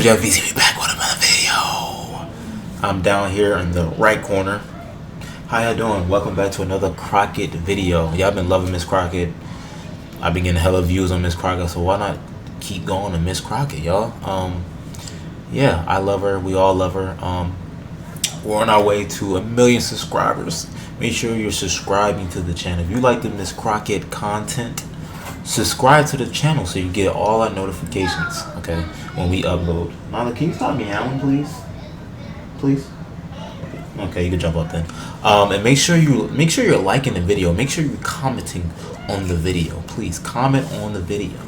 Daveeezy, we back with another video. I'm down here in the right corner. How y'all doing? Welcome back to another Crockett video. Y'all been loving Miss Crockett. I've been getting hella views on Miss Crockett, so why not keep going to Miss Crockett, y'all? Yeah, I love her. We all love her. We're on our way to 1 million subscribers. Make sure you're subscribing to the channel. If you like the Miss Crockett content, subscribe to the channel so you get all our notifications, okay, when we upload. Nala, can you stop meowing, please? Please? Okay, you can jump up then. And make sure you're liking the video. Make sure you're commenting on the video. Please comment on the video.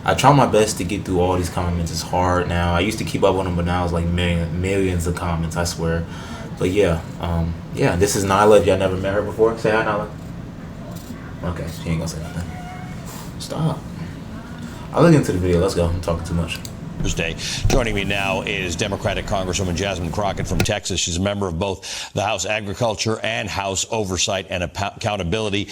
I try my best to get through all these comments. It's hard now. I used to keep up with them, but now it's like millions of comments, I swear. But yeah, yeah, this is Nyla. If y'all never met her before, say hi, Nyla. Okay, she ain't gonna say nothing. Stop. I'll look into the video. Let's go. I'm talking too much. Thursday. Joining me now is Democratic Congresswoman Jasmine Crockett from Texas. She's a member of both the House Agriculture and House Oversight and Accountability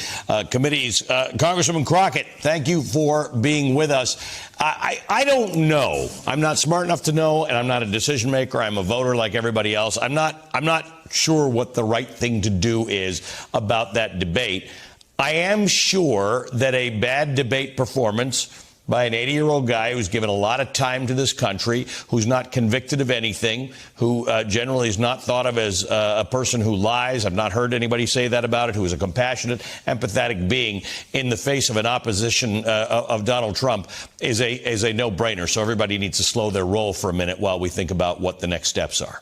Committees. Congresswoman Crockett, thank you for being with us. I don't know. I'm not smart enough to know, and I'm not a decision maker. I'm a voter like everybody else. I'm not sure what the right thing to do is about that debate. I am sure that a bad debate performance by an 80-year-old guy who's given a lot of time to this country, who's not convicted of anything, who generally is not thought of as a person who lies. I've not heard anybody say that about it, who is a compassionate, empathetic being in the face of an opposition of Donald Trump is a no-brainer. So everybody needs to slow their roll for a minute while we think about what the next steps are.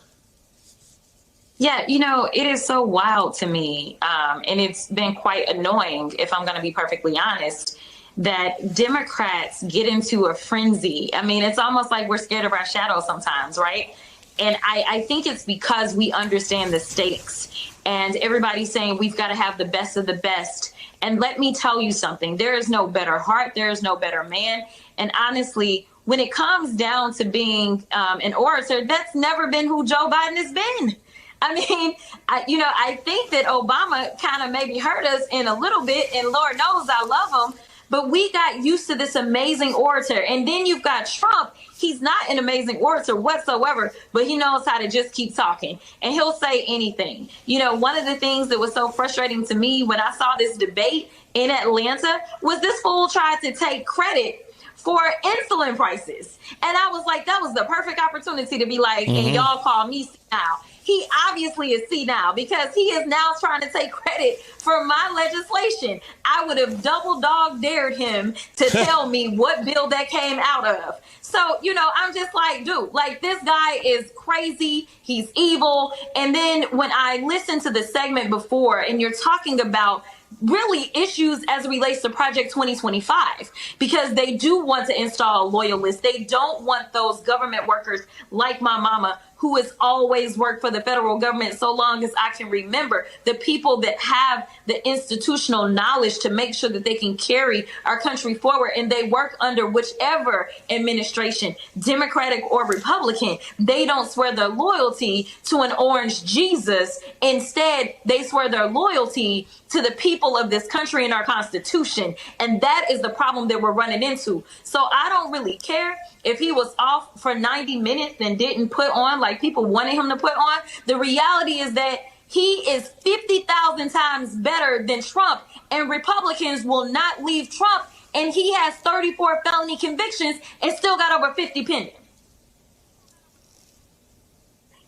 Yeah, you know, it is so wild to me, and it's been quite annoying, if I'm going to be perfectly honest, that Democrats get into a frenzy. I mean, it's almost like we're scared of our shadow sometimes, right? And I think it's because we understand the stakes, and everybody's saying we've got to have the best of the best. And let me tell you something, there is no better heart, there is no better man. And honestly, when it comes down to being an orator, that's never been who Joe Biden has been. I mean, I think that Obama kind of maybe hurt us in a little bit, and Lord knows I love him, but we got used to this amazing orator. And then you've got Trump. He's not an amazing orator whatsoever, but he knows how to just keep talking, and he'll say anything. You know, one of the things that was so frustrating to me when I saw this debate in Atlanta was this fool tried to take credit for insulin prices. And I was like, that was the perfect opportunity to be like, and y'all call me now. He obviously is senile because he is now trying to take credit for my legislation. I would have double dog dared him to tell me what bill that came out of. So, you know, I'm just like, dude, like, this guy is crazy. He's evil. And then when I listened to the segment before, and you're talking about really issues as it relates to Project 2025, because they do want to install loyalists. They don't want those government workers like my mama, who has always worked for the federal government so long as I can remember, the people that have the institutional knowledge to make sure that they can carry our country forward, and they work under whichever administration, Democratic or Republican. They don't swear their loyalty to an orange Jesus. Instead, they swear their loyalty to the people of this country and our Constitution. And that is the problem that we're running into. So I don't really care if he was off for 90 minutes and didn't put on like people wanted him to put on. The reality is that he is 50,000 times better than Trump, and Republicans will not leave Trump. And he has 34 felony convictions and still got over 50 pending.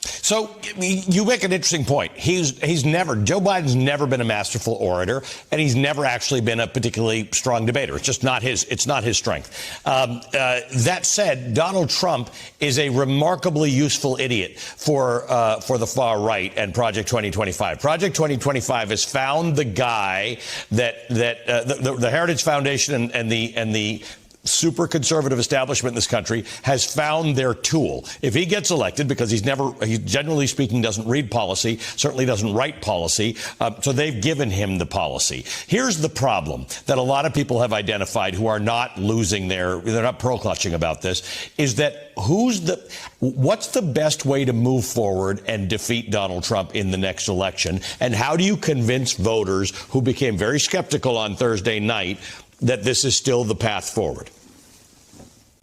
So you make an interesting point. Joe Biden's never been a masterful orator, and he's never actually been a particularly strong debater. It's just not his strength. That said, Donald Trump is a remarkably useful idiot for the far right and Project 2025. Project 2025 has found the guy that the Heritage Foundation and the super conservative establishment in this country has found their tool. If he gets elected, because he generally speaking doesn't read policy, certainly doesn't write policy, so they've given him the policy. Here's the problem that a lot of people have identified who are not they're not pearl-clutching about this, is that what's the best way to move forward and defeat Donald Trump in the next election? And how do you convince voters who became very skeptical on Thursday night that this is still the path forward?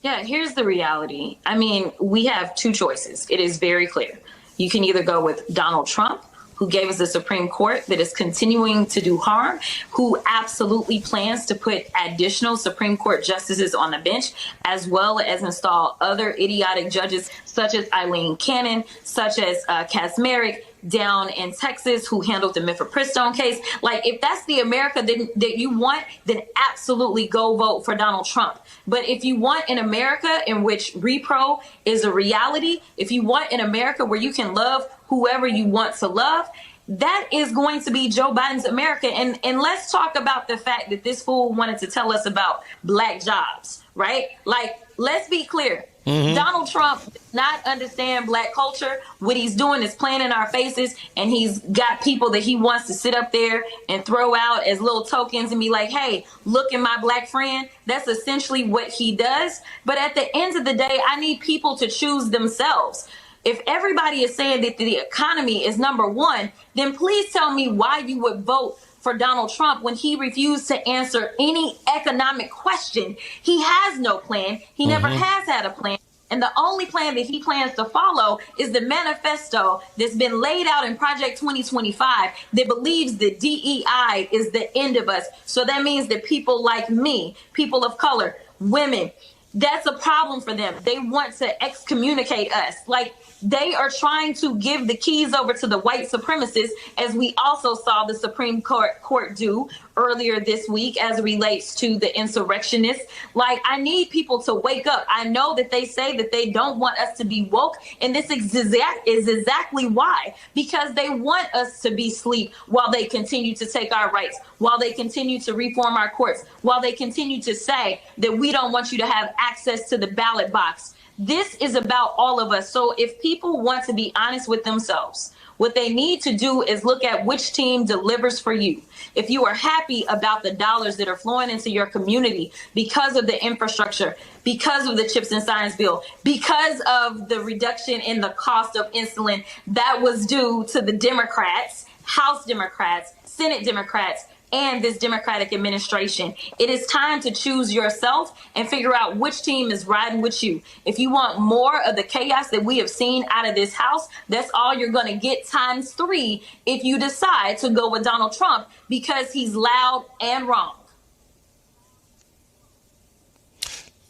Yeah, here's the reality. I mean, we have two choices. It is very clear. You can either go with Donald Trump, who gave us a Supreme Court that is continuing to do harm, who absolutely plans to put additional Supreme Court justices on the bench, as well as install other idiotic judges such as Eileen Cannon, such as Cass Merrick down in Texas, who handled the mifepristone case. Like, if that's the America that you want, then absolutely go vote for Donald Trump. But if you want an America in which repro is a reality, if you want an America where you can love whoever you want to love, that is going to be Joe Biden's America. And let's talk about the fact that this fool wanted to tell us about black jobs, right? Like, let's be clear. Donald Trump does not understand black culture. What he's doing is playing in our faces, and he's got people that he wants to sit up there and throw out as little tokens and be like, hey, look at my black friend. That's essentially what he does. But at the end of the day, I need people to choose themselves. If everybody is saying that the economy is number one, then please tell me why you would vote for Donald Trump when he refused to answer any economic question. He has no plan. He never has had a plan. And the only plan that he plans to follow is the manifesto that's been laid out in Project 2025 that believes that DEI is the end of us. So that means that people like me, people of color, women, that's a problem for them. They want to excommunicate us. Like, they are trying to give the keys over to the white supremacists, as we also saw the Supreme Court do earlier this week as it relates to the insurrectionists. Like, I need people to wake up. I know that they say that they don't want us to be woke, and this is exactly why. Because they want us to be asleep while they continue to take our rights, while they continue to reform our courts, while they continue to say that we don't want you to have access to the ballot box. This is about all of us. So if people want to be honest with themselves, what they need to do is look at which team delivers for you. If you are happy about the dollars that are flowing into your community because of the infrastructure, because of the CHIPS and Science bill, because of the reduction in the cost of insulin that was due to the Democrats, House Democrats, Senate Democrats, and this Democratic administration. It is time to choose yourself and figure out which team is riding with you. If you want more of the chaos that we have seen out of this house, that's all you're going to get times 3 if you decide to go with Donald Trump, because he's loud and wrong.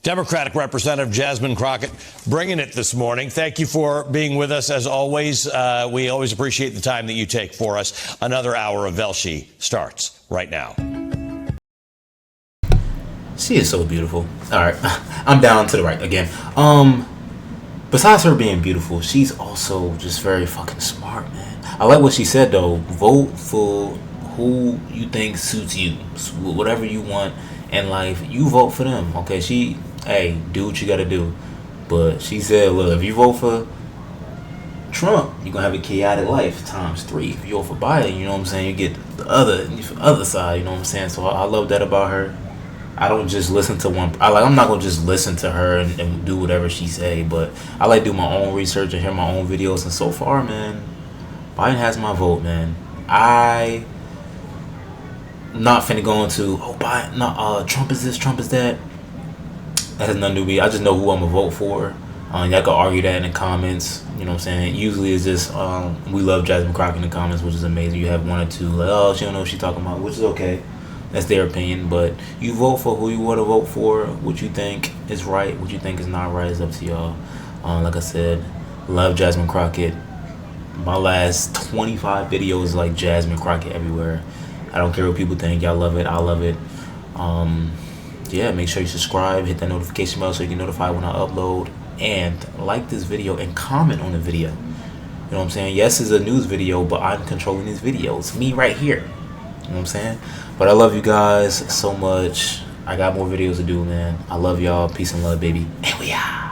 Democratic Representative Jasmine Crockett bringing it this morning. Thank you for being with us as always. We always appreciate the time that you take for us. Another hour of Velshi starts right now. She is so beautiful. All right, I'm down to the right again. Besides her being beautiful, she's also just very fucking smart, man. I like what she said though. Vote for who you think suits you. Whatever you want in life, you vote for them. Okay, hey, do what you gotta do. But she said, look, if you vote for Trump, you're gonna have a chaotic life times 3. If you vote for Biden, you know what I'm saying, you get the other side, you know what I'm saying. So I love that about her. I don't just listen to one. I'm not gonna just listen to her and do whatever she say. But I like to do my own research and hear my own videos. And so far, man, Biden has my vote, man. I not finna go into Biden, no, Trump is this, Trump is that. That has nothing to do with me. I just know who I'm gonna vote for. Y'all can argue that in the comments. You know what I'm saying? Usually it's just we love Jasmine Crockett in the comments, which is amazing. You have one or two like, oh, she don't know what she's talking about, which is okay. That's their opinion. But you vote for who you want to vote for. What you think is right, what you think is not right is up to y'all. Like I said, love Jasmine Crockett. My last 25 videos like Jasmine Crockett everywhere. I don't care what people think. Y'all love it. I love it. Yeah, make sure you subscribe, hit that notification bell so you get notified when I upload, and like this video and comment on the video. You know what I'm saying? Yes, it's a news video, but I'm controlling these videos. Me right here. You know what I'm saying? But I love you guys so much. I got more videos to do, man. I love y'all. Peace and love, baby. And we out.